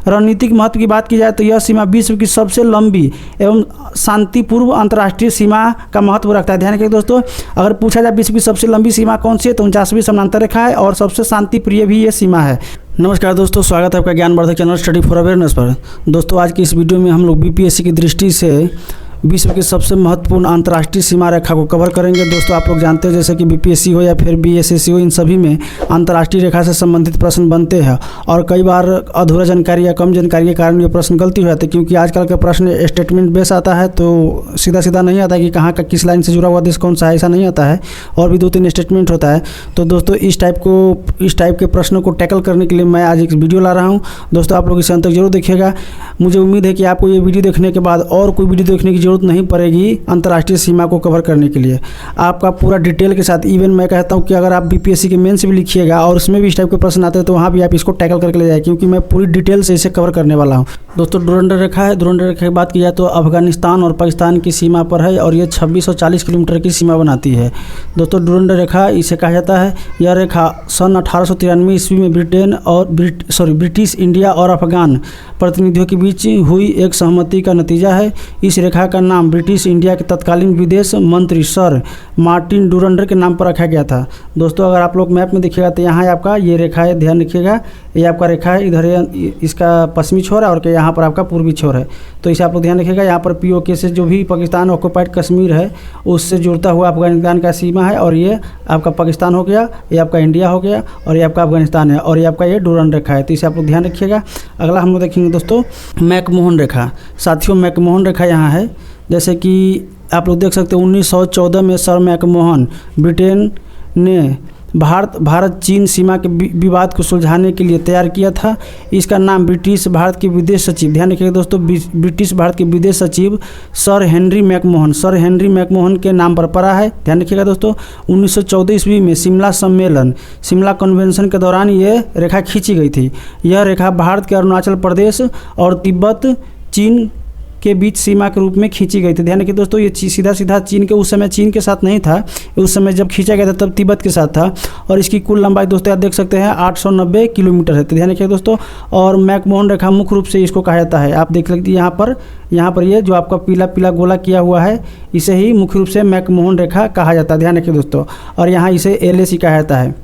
रणनीतिक महत्व की बात की जाए तो यह सीमा विश्व की सबसे लंबी एवं शांतिपूर्व अंतर्राष्ट्रीय सीमा का महत्व रखता है। ध्यान रखिए दोस्तों, अगर पूछा जाए विश्व की सबसे लंबी सीमा कौन सी है तो 49वीं समानांतर रेखा है और सबसे शांति प्रिय भी ये सीमा है। नमस्कार दोस्तों, स्वागत है आपका ज्ञानवर्धक चैनल स्टडी फॉर अवेयरनेस पर। दोस्तों आज की इस वीडियो में हम लोग बीपीएससी की दृष्टि से विश्व की सबसे महत्वपूर्ण अंतर्राष्ट्रीय सीमा रेखा को कवर करेंगे। दोस्तों आप लोग जानते हैं जैसे कि बीपीएससी हो या फिर बीएसएससी हो, इन सभी में अंतर्राष्ट्रीय रेखा से संबंधित प्रश्न बनते हैं और कई बार अधूरा जानकारी या कम जानकारी के कारण ये प्रश्न गलती हो जाते हैं, क्योंकि आजकल का प्रश्न स्टेटमेंट बेस आता है तो सीधा सीधा नहीं आता कि कहाँ का किस लाइन से जुड़ा हुआ देश कौन सा है, ऐसा नहीं आता है और भी 2-3 स्टेटमेंट होता है। तो दोस्तों इस टाइप के प्रश्नों को टैकल करने के लिए मैं आज एक वीडियो ला रहा हूँ। दोस्तों आप लोग इसे अंत तक जरूर देखिएगा। मुझे उम्मीद है कि आपको ये वीडियो देखने के बाद और कोई वीडियो देखने की जरूरत नहीं पड़ेगी अंतर्राष्ट्रीय सीमा को कवर करने के लिए। आपका पूरा डिटेल के साथ, इवन मैं कहता हूं कि अगर आप बीपीएससी के मेंस भी लिखिएगा और उसमें भी इस टाइप के प्रश्न आते हैं तो वहां भी आप इसको टैकल करके ले जाए, क्योंकि मैं पूरी डिटेल से इसे कवर करने वाला हूं। दोस्तों डुरंडर रेखा है। डुरंडर रेखा की बात की जाए तो अफगानिस्तान और पाकिस्तान की सीमा पर है और ये 2640 किलोमीटर की सीमा बनाती है। दोस्तों डुरंडर रेखा इसे कहा जाता है। यह रेखा सन 1893 ईस्वी में ब्रिटिश इंडिया और अफगान प्रतिनिधियों के बीच हुई एक सहमति का नतीजा है। इस रेखा का नाम ब्रिटिश इंडिया के तत्कालीन विदेश मंत्री सर मार्टिन डुरंडर के नाम पर रखा गया था। दोस्तों अगर आप लोग मैप में देखिएगा तो यहाँ आपका ये रेखा है, ध्यान रखिएगा, ये आपका रेखा है, इधर इसका पश्चिमी छोर है और यहाँ पर आपका पूर्वी छोर है। तो इसे आप लोग ध्यान रखिएगा। यहाँ पर पीओके से जो भी पाकिस्तान ऑक्युपाइड कश्मीर है उससे जुड़ता हुआ अफगानिस्तान का सीमा है और ये आपका पाकिस्तान हो गया, ये आपका इंडिया हो गया और ये आपका अफगानिस्तान है और ये आपका ये डुरंडर रेखा है। तो इसे आप लोग ध्यान रखिएगा। अगला हम लोग देखेंगे दोस्तों मैकमोहन रेखा। साथियों मैकमोहन रेखा यहाँ है, जैसे कि आप लोग देख सकते हैं 1914 में सर मैकमोहन ब्रिटेन ने भारत चीन सीमा के विवाद को सुलझाने के लिए तैयार किया था। इसका नाम ब्रिटिश भारत के विदेश सचिव, ध्यान रखिएगा दोस्तों, ब्रिटिश भारत के विदेश सचिव सर हेनरी मैकमोहन के नाम पर पड़ा है। ध्यान रखिएगा दोस्तों 1914 ईस्वी में शिमला कन्वेंशन के दौरान ये रेखा खींची गई थी। यह रेखा भारत के अरुणाचल प्रदेश और तिब्बत चीन के बीच सीमा के रूप में खींची गई थी। ध्यान रखिए दोस्तों, ये सीधा चीन के, उस समय चीन के साथ नहीं था, उस समय जब खींचा गया था तब तिब्बत के साथ था और इसकी कुल लंबाई दोस्तों आप देख सकते हैं 890 किलोमीटर है। तो ध्यान रखिए दोस्तों, और मैकमोहन रेखा मुख्य रूप से इसको कहा जाता है, आप देख सकते हैं यहाँ पर ये जो आपका पीला गोला किया हुआ है इसे ही मुख्य रूप से मैकमोहन रेखा कहा जाता है। ध्यान रखिए दोस्तों, और यहाँ इसे LAC कहा जाता है,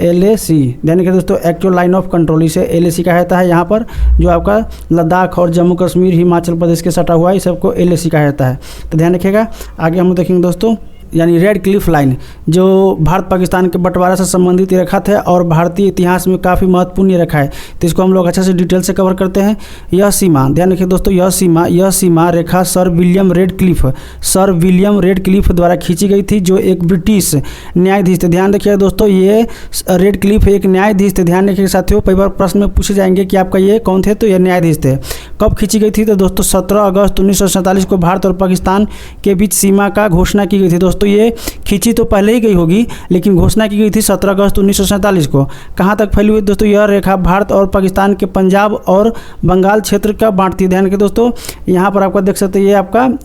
LAC। ध्यान रखिए दोस्तों, एक्चुअल लाइन ऑफ कंट्रोल, इसे LAC कहा जाता है। यहाँ पर जो आपका लद्दाख और जम्मू कश्मीर हिमाचल प्रदेश के सटा हुआ है इस सबको LAC कहा जाता है। तो ध्यान रखिएगा। आगे हम देखेंगे दोस्तों यानी रेड क्लिफ लाइन, जो भारत पाकिस्तान के बंटवारा से संबंधित रेखा है और भारतीय इतिहास में काफ़ी महत्वपूर्ण रेखा है। तो इसको हम लोग अच्छे से डिटेल से कवर करते हैं। यह सीमा, ध्यान रखिए दोस्तों, यह सीमा रेखा सर विलियम रेड क्लिफ द्वारा खींची गई थी, जो एक ब्रिटिश न्यायाधीश थे। ध्यान रखिए दोस्तों, ये रेड क्लिफ एक न्यायाधीश थे। ध्यान रखिए साथियों, कई बार प्रश्न में पूछे जाएंगे कि आपका ये कौन थे, तो ये न्यायाधीश थे। कब खींची गई थी तो दोस्तों 17 अगस्त 1947 को भारत और पाकिस्तान के बीच सीमा का घोषणा की गई थी। दोस्तों ये खींची तो पहले ही गई होगी लेकिन घोषणा की गई थी 17 अगस्त 1947 को। कहाँ तक फैली हुई दोस्तों, यह रेखा भारत और पाकिस्तान के पंजाब और बंगाल क्षेत्र का बांटती है। ध्यान के दोस्तों, यहाँ पर आपका देख सकते हैं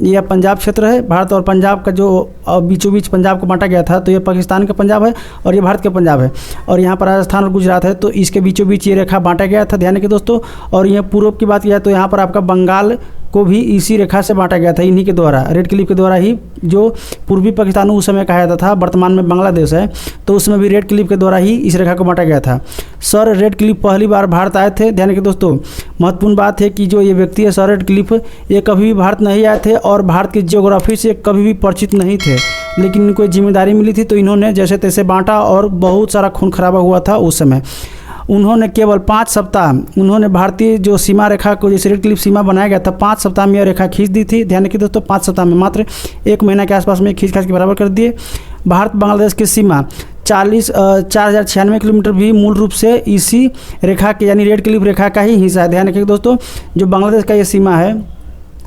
ये पंजाब क्षेत्र है। भारत और पंजाब का जो बीचों बीच पंजाब को बांटा गया था, तो ये पाकिस्तान का पंजाब है और ये भारत का पंजाब है और यहाँ पर राजस्थान और गुजरात है, तो इसके बीचों बीच ये रेखा बांटा गया था। ध्यान के दोस्तों, और यह पूर्व की बात किया तो यहाँ पर आपका बंगाल को भी इसी रेखा से बांटा गया था, इन्हीं के द्वारा, रेड क्लिफ के द्वारा ही। जो पूर्वी पाकिस्तान उस समय कहा जाता था, वर्तमान में बांग्लादेश है, तो उसमें भी रेड क्लिफ के द्वारा ही इस रेखा को बांटा गया था। सर रेड क्लिफ पहली बार भारत आए थे। ध्यान रखिए दोस्तों, महत्वपूर्ण बात है कि जो ये व्यक्ति है सर रेड क्लिफ, ये कभी भी भारत नहीं आए थे और भारत की जियोग्राफी से कभी भी परिचित नहीं थे, लेकिन इनको जिम्मेदारी मिली थी तो इन्होंने जैसे तैसे बांटा और बहुत सारा खून खराबा हुआ था उस समय। उन्होंने केवल 5 सप्ताह उन्होंने भारतीय जो सीमा रेखा को, जैसे रेड क्लिफ सीमा बनाया गया था, 5 सप्ताह में यह रेखा खींच दी थी। ध्यान रखिए दोस्तों, 5 सप्ताह में, मात्र 1 महीना के आसपास में खींच के बराबर कर दिए। भारत बांग्लादेश की सीमा 4096 किलोमीटर भी मूल रूप से इसी रेखा के यानी रेड क्लिफ रेखा का ही हिस्सा है। ध्यान रखिए दोस्तों, जो बांग्लादेश का ये सीमा है,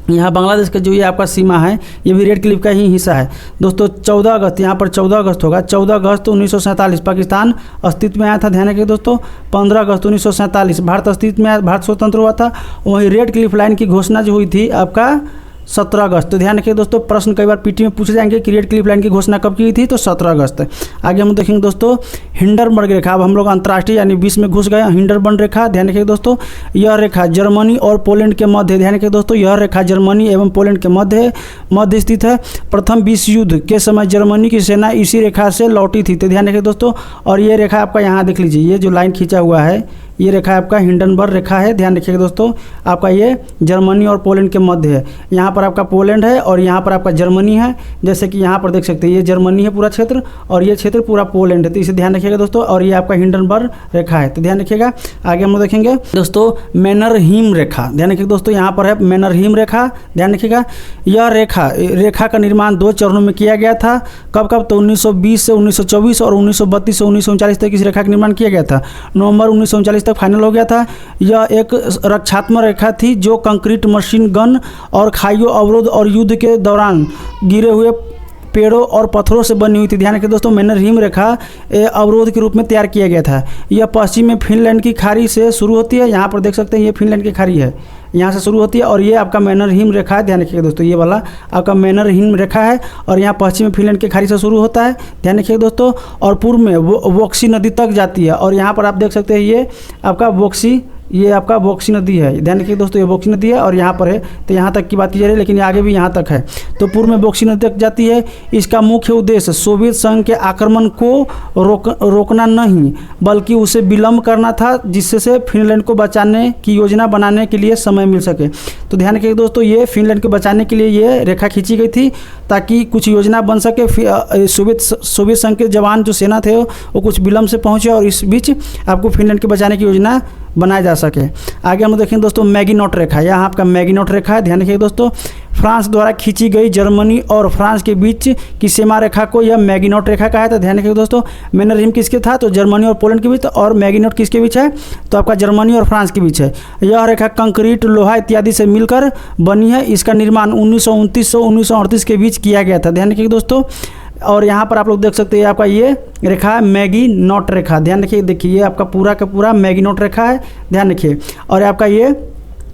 यहाँ बांग्लादेश का जो ये आपका सीमा है ये भी रेड क्लिफ का ही हिस्सा है। दोस्तों 14 अगस्त, यहाँ पर 14 अगस्त होगा, 14 अगस्त 1947 पाकिस्तान अस्तित्व में आया था। ध्यान रखिए दोस्तों, 15 अगस्त 1947 भारत अस्तित्व में आया, भारत स्वतंत्र हुआ था। वहीं रेड क्लिफ लाइन की घोषणा जो हुई थी आपका 17 अगस्त। तो ध्यान रखिए दोस्तों, प्रश्न कई बार पीटी में पूछे जाएंगे, क्रिएट क्लिफ लाइन की घोषणा कब की थी, तो 17 अगस्त। आगे हम देखेंगे दोस्तों हिंडनबर्ग रेखा। अब हम लोग अंतर्राष्ट्रीय यानी विश्व में घुस गए। हिंडनबर्ग रेखा, ध्यान रखिए दोस्तों, यह रेखा जर्मनी और पोलैंड के मध्य, ध्यान रखिए दोस्तों, यह रेखा जर्मनी एवं पोलैंड के मध्य स्थित है। प्रथम विश्व युद्ध के समय जर्मनी की सेना इसी रेखा से लौटी थी। तो ध्यान रखिए दोस्तों, और ये रेखा आपका यहाँ देख लीजिए, ये जो लाइन खींचा हुआ है ये रेखा आपका हिंडनबर्ग रेखा है। ध्यान रखिएगा दोस्तों, आपका ये जर्मनी और पोलैंड के मध्य है। यहाँ पर आपका पोलैंड है और यहाँ पर आपका जर्मनी है। जैसे कि यहाँ पर देख सकते हैं, ये जर्मनी है पूरा क्षेत्र और ये क्षेत्र पूरा पोलैंड है। तो इसे ध्यान रखिएगा दोस्तों, और ये आपका हिंडनबर्ग रेखा है। तो ध्यान रखिएगा। आगे हम लोग देखेंगे दोस्तों मैनरहीम रेखा। ध्यान रखिएगा दोस्तों, यहाँ पर है मैनरहीम रेखा। ध्यान रखिएगा, यह रेखा का निर्माण 2 चरणों में किया गया था। कब, तो 1920 से 1924 और 1932 से 1939 तक इस रेखा का निर्माण किया गया था। नवंबर 1939 फाइनल हो गया था। यह एक रक्षात्मक रेखा थी जो कंक्रीट मशीन गन और खाइयों अवरोध और युद्ध के दौरान गिरे हुए पेड़ों और पत्थरों से बनी हुई थी। ध्यान रखिए दोस्तों, मैनरहीम रेखा अवरोध के रूप में तैयार किया गया था। यह पश्चिम में फिनलैंड की खाड़ी से शुरू होती है। यहाँ पर देख सकते हैं, ये फिनलैंड की खाड़ी है, यहाँ से शुरू होती है और ये आपका मैनरहीम रेखा है। ध्यान रखिएगा दोस्तों, ये वाला आपका मैनरहीम रेखा है और यहाँ पश्चिम में फिनलैंड की खाड़ी से शुरू होता है। ध्यान रखिएगा दोस्तों, और पूर्व में वोक्सी नदी तक जाती है। और यहाँ पर आप देख सकते हैं, ये आपका ये आपका वोक्सी नदी है। ध्यान रखिए दोस्तों, ये वोक्सी नदी है और यहाँ पर है। तो यहाँ तक की बात की जा रही है, लेकिन आगे भी यहाँ तक है। तो पूर्व में वोक्सी नदी तक जाती है। इसका मुख्य उद्देश्य सोवियत संघ के आक्रमण को रोकना नहीं बल्कि उसे विलंब करना था, जिससे फिनलैंड को बचाने की योजना बनाने के लिए समय मिल सके। तो ध्यान रखिए दोस्तों, ये फिनलैंड को बचाने के लिए ये रेखा खींची गई थी ताकि कुछ योजना बन सके। सोवियत संघ के जवान जो सेना थे वो कुछ विलंब से पहुँचे और इस बीच आपको फिनलैंड के बचाने की योजना बनाया जा सके। आगे हम देखें दोस्तों मैगिनोट रेखा। यहाँ आपका मैगिनोट रेखा है। ध्यान रखिए दोस्तों, फ्रांस द्वारा खींची गई जर्मनी और फ्रांस के बीच की सीमा रेखा को यह मैगिनोट रेखा कहा है। तो ध्यान रखिए दोस्तों, मैनरहीम किसके था, तो जर्मनी और पोलैंड के बीच, और मैगिनोट किसके बीच है, तो आपका जर्मनी और फ्रांस के बीच है। यह रेखा कंक्रीट, लोहा इत्यादि से मिलकर बनी है। इसका निर्माण 1929 से 1938 के बीच किया गया था। ध्यान रखिए दोस्तों, और यहाँ पर आप लोग देख सकते हैं आपका ये रेखा है मैगिनोट रेखा। ध्यान रखिए, देखिए ये आपका पूरा का पूरा मैगिनोट रेखा है। ध्यान रखिए, और आपका ये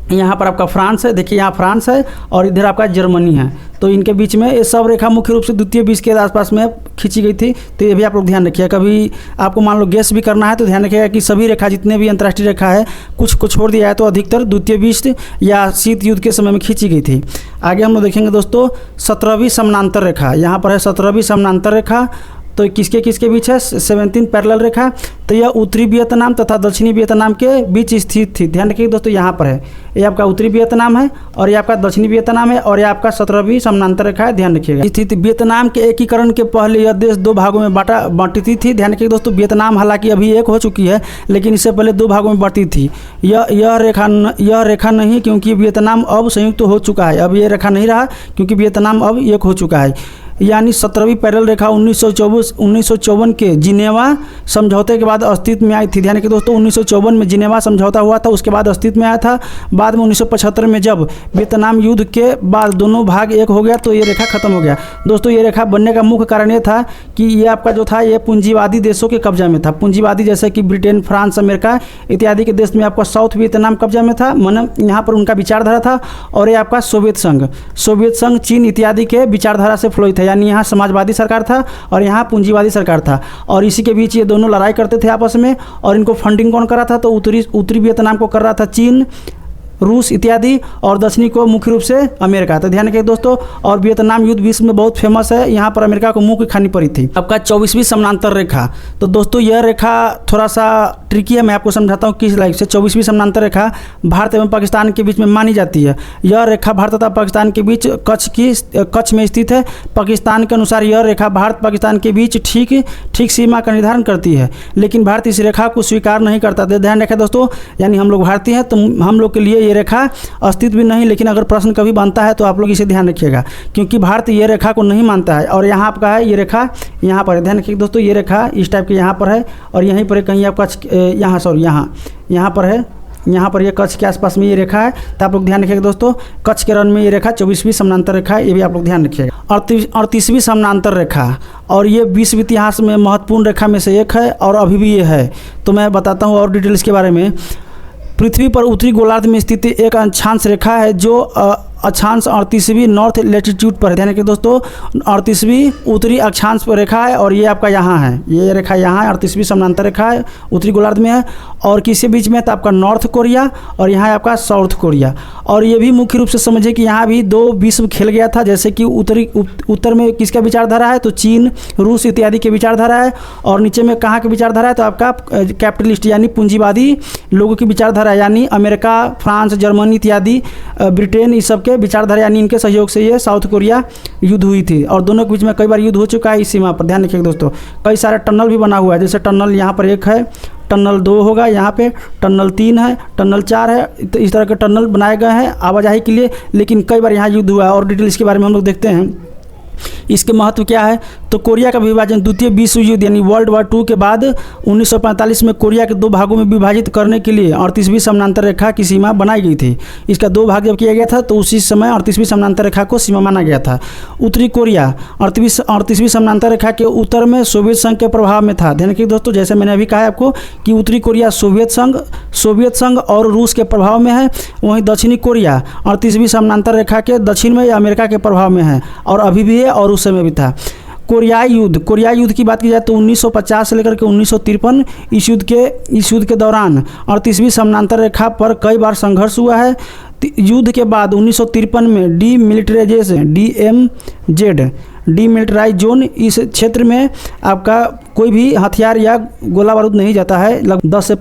यहाँ पर आपका फ्रांस है। देखिए यहाँ फ्रांस है और इधर आपका जर्मनी है। तो इनके बीच में ये सब रेखा मुख्य रूप से द्वितीय विश्व के आसपास में खींची गई थी। तो ये भी आप लोग ध्यान रखिए। कभी आपको मान लो गैस भी करना है तो ध्यान रखिएगा कि सभी रेखा जितने भी अंतर्राष्ट्रीय रेखा है कुछ को छोड़ दिया है तो अधिकतर द्वितीय विश्व या शीत युद्ध के समय में खींची गई थी। आगे हम लोग देखेंगे दोस्तों 17वीं समानांतर रेखा। यहाँ पर है 17वीं समानांतर रेखा। तो किसके बीच है, 17 पैरेलल रेखा। तो यह उत्तरी वियतनाम तथा दक्षिणी वियतनाम के बीच स्थित थी। ध्यान रखिए दोस्तों, यहाँ पर है, ये आपका उत्तरी वियतनाम है और ये आपका दक्षिणी वियतनाम है और ये आपका 17वीं समानांतर रेखा है। ध्यान रखिएगा। स्थित वियतनाम के एकीकरण के पहले यह देश 2 भागों में बांटती थी। ध्यान रखिए दोस्तों, वियतनाम हालांकि अभी एक हो चुकी है लेकिन इससे पहले 2 भागों में बांटी थी। यह रेखा नहीं, क्योंकि वियतनाम अब संयुक्त हो चुका है। अब ये रेखा नहीं रहा क्योंकि वियतनाम अब एक हो चुका है। यानी 17वीं पैरेलल रेखा 1954 के जिनेवा समझौते के बाद अस्तित्व में आई थी। ध्यान रखिए दोस्तों, 1954 में जिनेवा समझौता हुआ था, उसके बाद अस्तित्व में आया था। बाद में 1975 में जब वियतनाम युद्ध के बाद दोनों भाग एक हो गया तो ये रेखा खत्म हो गया। दोस्तों ये रेखा बनने का मुख्य कारण ये था कि ये आपका जो था ये पूंजीवादी देशों के कब्जा में था। पूंजीवादी जैसे कि ब्रिटेन, फ्रांस, अमेरिका इत्यादि के देश में आपका साउथ वियतनाम कब्जा में था, यहाँ पर उनका विचारधारा था। और ये आपका सोवियत संघ, चीन इत्यादि के विचारधारा से फ्लोई था। यानी यहाँ समाजवादी सरकार था और यहाँ पूंजीवादी सरकार था और इसी के बीच ये दोनों लड़ाई करते थे आपस में। और इनको फंडिंग कौन कर रहा था, तो उत्तरी वियतनाम को कर रहा था चीन, रूस इत्यादि, और दक्षिणी को मुख्य रूप से अमेरिका। तो ध्यान रखिए दोस्तों, और वियतनाम युद्ध विश्व में बहुत फेमस है। यहाँ पर अमेरिका को मुंह की खानी पड़ी थी। आपका 24वीं समानांतर रेखा। तो दोस्तों यह रेखा थोड़ा सा ट्रिकी है, मैं आपको समझाता हूँ किस लाइक से। 24वीं समानांतर रेखा भारत एवं पाकिस्तान के बीच में मानी जाती है। यह रेखा भारत तथा पाकिस्तान के बीच कच्छ में स्थित है। पाकिस्तान के अनुसार यह रेखा भारत पाकिस्तान के बीच ठीक सीमा का निर्धारण करती है, लेकिन भारत इस रेखा को स्वीकार नहीं करता। ध्यान रखें दोस्तों, यानी हम लोग भारतीय हैं तो हम लोग के लिए ये रेखा अस्तित्व भी नहीं। लेकिन अगर प्रश्न कभी बनता है तो आप लोग इसे ध्यान रखिएगा, क्योंकि भारत ये रेखा को नहीं मानता है। और यहाँ आपका है ये रेखा, यहाँ पर है। ध्यान रखिए दोस्तों, ये रेखा इस टाइप के यहाँ पर है और यहीं पर कहीं आपका यहाँ पर है, यहाँ पर ये कच्छ के आसपास में ये रेखा है। तो आप लोग ध्यान रखिएगा दोस्तों, कच्छ के रन में ये रेखा 24वीं समानांतर रेखा है, ये भी आप लोग ध्यान रखिएगा। 38वीं समानांतर रेखा, और ये विश्व इतिहास में महत्वपूर्ण रेखा में से एक है और अभी भी ये है। तो मैं बताता हूँ और डिटेल्स के बारे में। पृथ्वी पर उत्तरी गोलार्ध में स्थित एक अक्षांश रेखा है जो अक्षांश 38वीं नॉर्थ लेटीट्यूड पर है। ध्यान रखिए दोस्तों, 38वीं उत्तरी अक्षांश पर रेखा है और ये आपका यहाँ है, ये रेखा यहाँ है, 38वीं समानांतर रेखा है, उत्तरी गोलार्ध में है। और किसके बीच में है? तो आपका नॉर्थ कोरिया और यहाँ है आपका साउथ कोरिया। और ये भी मुख्य रूप से समझिए कि यहाँ भी दो विश्व खेल गया था, जैसे कि उत्तर में किसका विचारधारा है? तो चीन, रूस इत्यादि के विचारधारा है। और नीचे में कहाँ की विचारधारा है? तो आपका कैपिटलिस्ट यानी पूंजीवादी लोगों की विचारधारा, यानी अमेरिका, फ्रांस, जर्मनी इत्यादि, ब्रिटेन, इस सब के विचारधारा, यानी इनके सहयोग से ये साउथ कोरिया युद्ध हुई थी। और दोनों के बीच में कई बार युद्ध हो चुका है इस सीमा पर। ध्यान रखिएगा दोस्तों, कई सारे टनल भी बना हुआ है, जैसे टनल यहाँ पर एक है, टनल 2 होगा, यहाँ पे टनल 3 है, टनल 4 है, तो इस तरह के टनल बनाए गए हैं आवाजाही के लिए। लेकिन कई बार यहाँ युद्ध हुआ है और डिटेल इसके बारे में हम लोग देखते हैं। इसके महत्व क्या है? तो कोरिया का विभाजन द्वितीय विश्व युद्ध यानी वर्ल्ड वॉर 2 के बाद 1945 में कोरिया के 2 भागों में विभाजित करने के लिए 38वीं समानांतर रेखा की सीमा बनाई गई थी। इसका 2 भाग जब किया गया था तो उसी समय 38वीं समानांतर रेखा को सीमा माना गया था। उत्तरी कोरिया 38वीं समानांतर रेखा के उत्तर में सोवियत संघ के प्रभाव में था। ध्यान रखिए दोस्तों, जैसे मैंने अभी कहा आपको कि उत्तरी कोरिया सोवियत संघ और रूस के प्रभाव में है, वहीं दक्षिणी कोरिया 38वीं समानांतर रेखा के दक्षिण में या अमेरिका के प्रभाव में है, और अभी भी है और उस समय भी था। कोरियाई युद्ध की बात की जाए तो 1950 से लेकर के 1953 इस युद्ध के दौरान 38वीं समानांतर रेखा पर कई बार संघर्ष हुआ है। युद्ध के बाद 1953 में डीमिलिटराइज जोन, इस क्षेत्र में आपका कोई भी हथियार या गोला बारूद नहीं जाता है। लगभग 10 से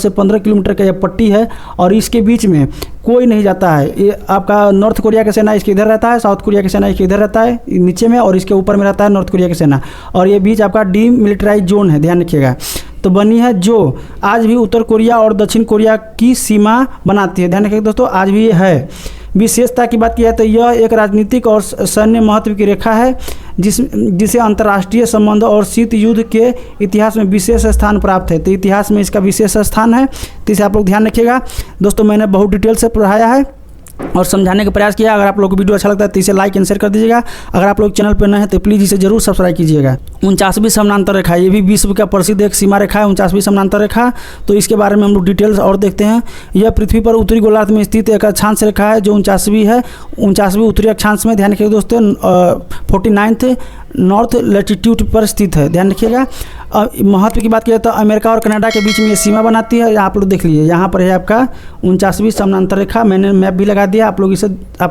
15 किलोमीटर का यह पट्टी है और इसके बीच में कोई नहीं जाता है। ये आपका नॉर्थ कोरिया का सेना इसके इधर रहता है, साउथ कोरिया की सेना इसके इधर रहता है नीचे में, और इसके ऊपर में रहता है नॉर्थ कोरिया की सेना, और ये बीच आपका डीमिलिटराइज जोन है। ध्यान रखिएगा, तो बनी है जो आज भी उत्तर कोरिया और दक्षिण कोरिया की सीमा बनाती है। ध्यान रखिएगा दोस्तों, आज भी ये है। विशेषता की बात की जाए तो यह एक राजनीतिक और सैन्य महत्व की रेखा है जिसे अंतर्राष्ट्रीय संबंध और शीत युद्ध के इतिहास में विशेष स्थान प्राप्त है। तो इतिहास में इसका विशेष स्थान है, तो इसे आप लोग ध्यान रखिएगा। दोस्तों, मैंने बहुत डिटेल से पढ़ाया है और समझाने का प्रयास किया। अगर आप लोगों को वीडियो अच्छा लगता है तो इसे लाइक एंड शेयर कर दीजिएगा। अगर आप लोग चैनल पर नए हैं तो प्लीज़ इसे जरूर सब्सक्राइब कीजिएगा। 49वीं समानांतर रेखा, ये भी विश्व का प्रसिद्ध एक सीमा रेखा है, 49वीं समानांतर रेखा। तो इसके बारे में हम लोग डिटेल्स और देखते हैं। यह पृथ्वी पर उत्तरी गोलार्ध में स्थित एक अक्षांश रेखा है जो 49वीं है, 49वीं उत्तरी अक्षांश में। ध्यान रखिएगा दोस्तों, 49th नॉर्थ लैटिट्यूड पर स्थित है। ध्यान रखिएगा। महत्व की बात की जाए तो अमेरिका और कनाडा के बीच में ये सीमा बनाती है। आप लोग देख लीजिए, यहाँ पर है आपका 49वीं समानांतर रेखा। मैंने मैप भी लगा दिया, आप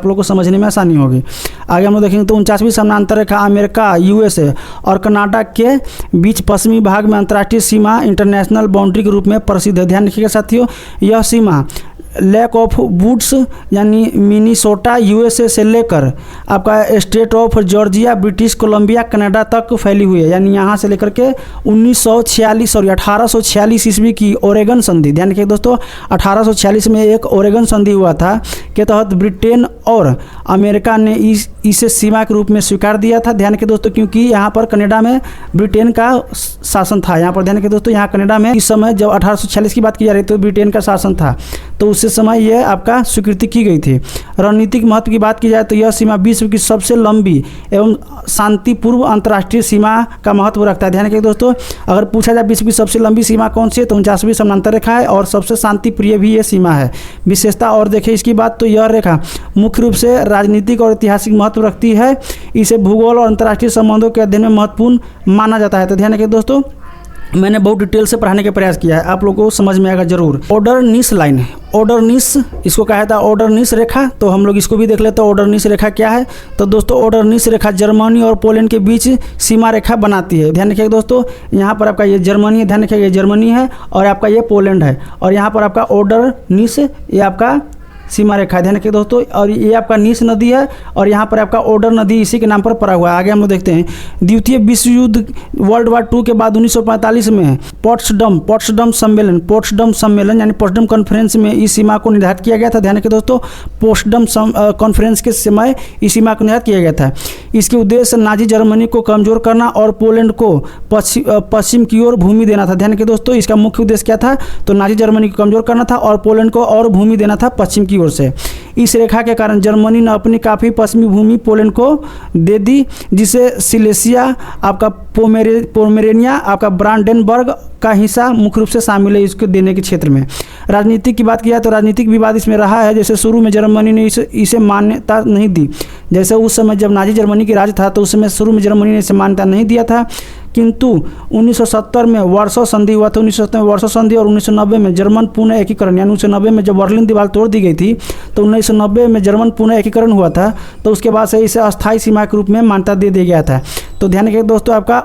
लोग को समझने में आसानी होगी। आगे हम लोग देखेंगे तो 49वीं समानांतर रेखा अमेरिका, यूएसए और कनाडा के बीच पश्चिमी भाग में अंतर्राष्ट्रीय सीमा इंटरनेशनल बाउंड्री के रूप में प्रसिद्ध है। ध्यान रखिएगा साथियों, यह सीमा लेक ऑफ वुड्स यानी मिनीसोटा यूएसए से लेकर आपका state of Georgia British Columbia Canada तक फैली हुई है। यानी यहाँ से लेकर के 1846 ईस्वी की ओरेगन संधि। ध्यान रखिए दोस्तों, 1846 में एक ओरेगन संधि हुआ था के तहत ब्रिटेन और अमेरिका ने इसे सीमा के रूप में स्वीकार दिया था। ध्यान रखिए दोस्तों, क्योंकि यहाँ पर कनाडा में ब्रिटेन का शासन था। यहाँ पर ध्यान रखिए दोस्तों, यहाँ कनाडा में इस समय जब 1846 की बात की जा रही तो ब्रिटेन का शासन था, तो उस समय यह आपका स्वीकृति की गई थी। रणनीतिक महत्व की बात की जाए तो यह सीमा विश्व की सबसे लंबी एवं शांतिपूर्व अंतर्राष्ट्रीय सीमा का महत्व रखता है। ध्यान रखिए दोस्तों, अगर पूछा जाए विश्व की सबसे लंबी सीमा कौन सी है तो 49वीं समानांतर रेखा है और सबसे शांति प्रिय भी ये सीमा है। विशेषता और देखें इसकी बात तो यह रेखा मुख्य रूप से राजनीतिक और ऐतिहासिक महत्व रखती है। इसे भूगोल और अंतर्राष्ट्रीय संबंधों के अध्ययन में महत्वपूर्ण माना जाता है। तो ध्यान रखिए दोस्तों, मैंने बहुत डिटेल से पढ़ाने का प्रयास किया है, आप लोगों को समझ में आएगा जरूर। ऑर्डरनिस लाइन, ऑर्डरनिस इसको कहा था ऑर्डरनिस रेखा। तो हम लोग इसको भी देख लेते हैं ऑर्डरनिस रेखा क्या है। तो दोस्तों, ऑर्डरनिस रेखा जर्मनी और पोलैंड के बीच सीमा रेखा बनाती है। ध्यान रखिएगा दोस्तों, यहाँ पर आपका ये जर्मनी है, ध्यान रखिएगा ये जर्मनी है और आपका ये पोलैंड है, और यहाँ पर आपका ऑर्डरनिस ये आपका सीमा रेखा है। ध्यान रखिए दोस्तों, और ये आपका नीस नदी है और यहाँ पर आपका ओडर नदी इसी के नाम पर पड़ा हुआ है। आगे हम लोग देखते हैं द्वितीय विश्व युद्ध वर्ल्ड वार 2 के बाद 1945 में पोट्सडम सम्मेलन यानी पोट्सडम कॉन्फ्रेंस में इस सीमा को निर्धारित किया गया था। ध्यान रखिए दोस्तों, पोट्सडम कॉन्फ्रेंस के समय इस सीमा को निर्धारित किया गया था। इसके उद्देश्य नाजी जर्मनी को कमजोर करना और पोलैंड को पश्चिम की ओर भूमि देना था। ध्यान रखिए दोस्तों, इसका मुख्य उद्देश्य क्या था तो नाजी जर्मनी को कमजोर करना था और पोलैंड को और भूमि देना था पश्चिम की ओर से। इस रेखा के कारण जर्मनी ने अपनी काफ़ी पश्चिमी भूमि पोलैंड को दे दी, जिसे सिलेसिया, आपका पोमेरेनिया, आपका ब्रांडेनबर्ग का हिस्सा मुख्य रूप से शामिल है इसको देने के क्षेत्र में। राजनीतिक की बात किया तो राजनीतिक विवाद इसमें रहा है। जैसे शुरू में जर्मनी ने इसे मान्यता नहीं दी। जैसे उस समय जब नाजी जर्मनी की राज था तो उस समय शुरू में जर्मनी ने इसे मान्यता नहीं दिया था, किंतु 1970 में वार्सो संधि हुआ था। 1970 में वार्सो संधि और 1990 में जर्मन पुनः एकीकरण, यानी 1990 में जब बर्लिन दीवार तोड़ दी गई थी तो 1990 में जर्मन पुनः एकीकरण हुआ था, तो उसके बाद से इसे अस्थायी सीमा के रूप में मान्यता दे दिया गया था। तो ध्यान रखिए दोस्तों, आपका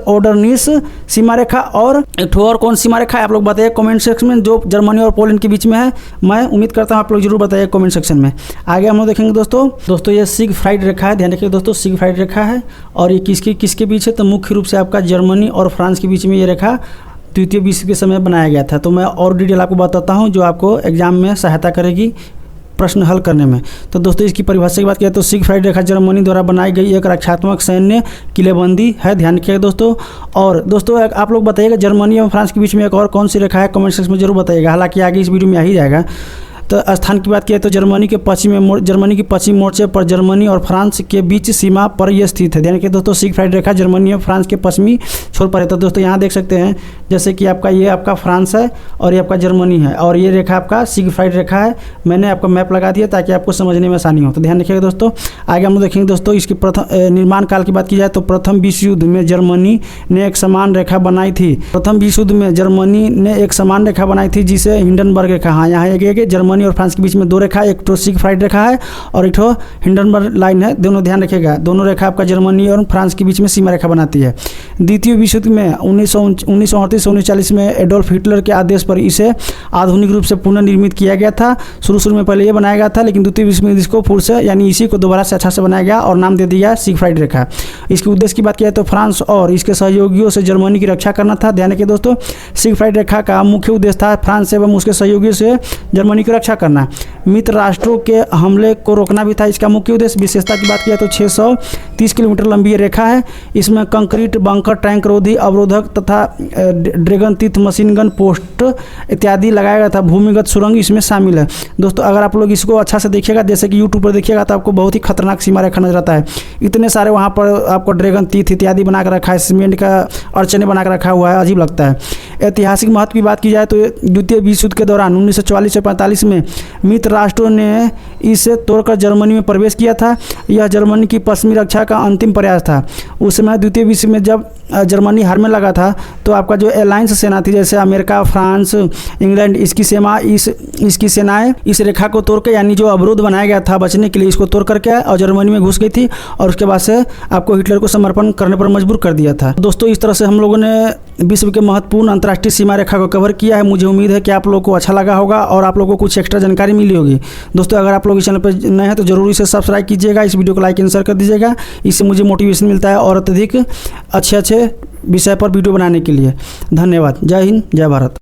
ओडरनिस सीमा रेखा और एक और कौन सीमा रेखा है आप लोग बताइए कमेंट सेक्शन में, जो जर्मनी और पोलैंड के बीच में है। मैं उम्मीद करता हूँ आप लोग जरूर बताइए कमेंट सेक्शन में। आगे हम लोग देखेंगे दोस्तों ये सिगफ्राइड रेखा है। ध्यान रखिए दोस्तों, सिगफ्राइड रेखा है और ये किसके बीच है, तो मुख्य रूप से आपका जर्मनी और फ्रांस के बीच में ये रेखा द्वितीय विश्व के समय बनाया गया था। तो मैं और डिटेल आपको बताता हूँ जो आपको एग्जाम में सहायता करेगी प्रश्न हल करने में। तो दोस्तों इसकी परिभाषा की बात करें तो सिगफ्राइड रेखा जर्मनी द्वारा बनाई गई एक रक्षात्मक सैन्य किलेबंदी है। ध्यान रखिएगा दोस्तों। और दोस्तों आप लोग बताइएगा जर्मनी और फ्रांस के बीच में एक और कौन सी रेखा है, कमेंट सेक्शन में जरूर बताइएगा। हालांकि आगे इस वीडियो में आ ही जाएगा। तो स्थान की बात किया तो जर्मनी के पश्चिमी मोर्चे पर जर्मनी और फ्रांस के बीच सीमा पर यह स्थित है। ध्यान रखिए दोस्तों, सिगफ्राइड रेखा जर्मनी और फ्रांस के पश्चिमी छोर पर है। तो दोस्तों यहाँ देख सकते हैं जैसे कि ये आपका फ्रांस है और ये आपका जर्मनी है और ये रेखा आपका सिगफ्राइड रेखा है। मैंने आपका मैप लगा दिया ताकि आपको समझने में आसानी हो। तो ध्यान रखिएगा दोस्तों। आगे हम लोग देखेंगे दोस्तों इसकी निर्माण काल की बात की जाए तो प्रथम विश्व युद्ध में जर्मनी ने एक समान रेखा बनाई थी। प्रथम विश्व युद्ध में जर्मनी ने एक समान रेखा बनाई थी जिसे हिंडनबर्ग रेखा। हाँ, यहाँ एक जर्मनी और फ्रांस के बीच में दो रेखा, एक तो सिगफ्राइड रेखा है और एक तो हिंडनबर्ग लाइन है। दोनों ध्यान रखिएगा, दोनों रेखा आपका जर्मनी और फ्रांस के बीच में सीमा रेखा बनाती है। द्वितीय विश्व युद्ध में 1939-1940 में एडोल्फ हिटलर के आदेश पर इसे आधुनिक रूप से पुनर्निर्मित किया गया था। शुरू में पहले ये बनाया गया था, लेकिन द्वितीय विश्व युद्ध इसको फिर से यानी इसी को दोबारा से अच्छा से बनाया गया और नाम दे दिया सिगफ्राइड रेखा। इसके उद्देश्य की बात किया तो फ्रांस और इसके सहयोगियों से जर्मनी की रक्षा करना था। ध्यान रखिए दोस्तों, सिगफ्राइड रेखा का मुख्य उद्देश्य था फ्रांस एवं उसके सहयोगियों से जर्मनी की रक्षा करना। मित्र राष्ट्रों के हमले को रोकना भी था इसका मुख्य उद्देश्य। विशेषता की बात किया तो 630 किलोमीटर लंबी ये रेखा है। इसमें कंक्रीट बंकर, टैंक रोधी अवरोधक तथा ड्रैगन तीर्थ मशीन गन पोस्ट इत्यादि लगाया गया था। भूमिगत सुरंग इसमें शामिल है। दोस्तों अगर आप लोग इसको अच्छा से देखिएगा, जैसे कि यूट्यूब पर देखिएगा तो आपको बहुत ही खतरनाक सीमा रेखा नजर आता है। इतने सारे वहाँ पर आपको ड्रैगन तीर्थ इत्यादि बना कर रखा है, सीमेंट का अड़चने बना कर रखा हुआ है, अजीब लगता है। ऐतिहासिक महत्व की बात की जाए तो द्वितीय विश्व युद्ध के दौरान 1944 से 45 में मित्र राष्ट्रों ने इसे तोड़कर जर्मनी में प्रवेश किया था। यह जर्मनी की पश्चिमी रक्षा का अंतिम प्रयास था। उस समय द्वितीय विश्व में जब जर्मनी हारने लगा था तो आपका जो अलायंस सेना थी, जैसे अमेरिका, फ्रांस, इंग्लैंड, इसकी सेनाएं इस रेखा को तोड़ के, यानी जो अवरोध बनाया गया था बचने के लिए, इसको तोड़ करके और जर्मनी में घुस गई थी और उसके बाद से आपको हिटलर को समर्पण करने पर मजबूर कर दिया था। दोस्तों इस तरह से हम लोगों ने विश्व के महत्वपूर्ण अंतर्राष्ट्रीय सीमा रेखा को कवर किया है। मुझे उम्मीद है कि आप लोगों को अच्छा लगा होगा और आप लोगों को कुछ एक्स्ट्रा जानकारी मिली होगी। दोस्तों अगर आप लोग इस चैनल पर नए हैं तो जरूर इसे सब्सक्राइब कीजिएगा, इस वीडियो को लाइक एंड शेयर कर दीजिएगा। इससे मुझे मोटिवेशन मिलता है और अत्यधिक अच्छे विषय पर वीडियो बनाने के लिए। धन्यवाद। जय हिंद, जय भारत।